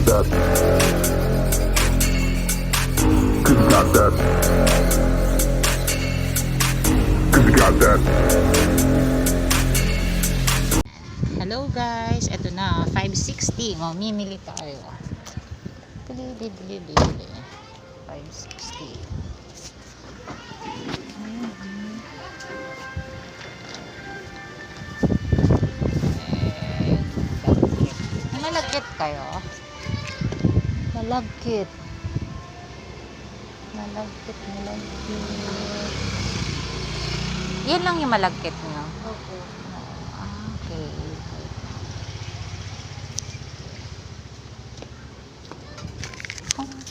that. Cause you got that. Cause you got that. Hello guys, eto na 560. Mamimili tayo. Bili 560. Malagkit kayo? Malagkit. Yan lang yung malagkit nyo? Opo. Okay.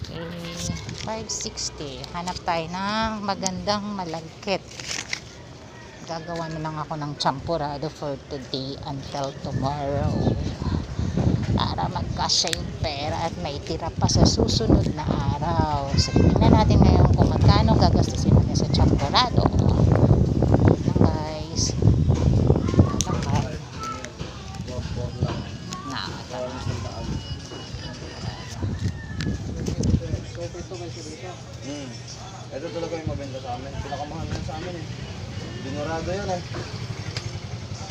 Okay. 560. Hanap tayo ng magandang malagkit. Gagawa na lang ako ng champurado for today until tomorrow. Para magkasya yung pera at may tira pa sa susunod na araw. So, tingnan natin ngayon kung magkano gagastusin natin sa champurado. Guys. Ito talaga yung mabenta sa amin. Pinakamahal na sa amin eh. Dinurado yan eh.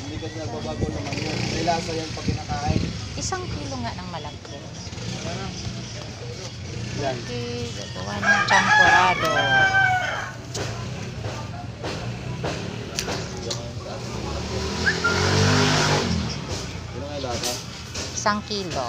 Hindi kasi nagbabago naman yun. May lasa yan pag kinakain. 1 kilo nga ng malagkit. Yan. Okay, gagawa ng champurado. Ano nga yung lasa? 1 kilo.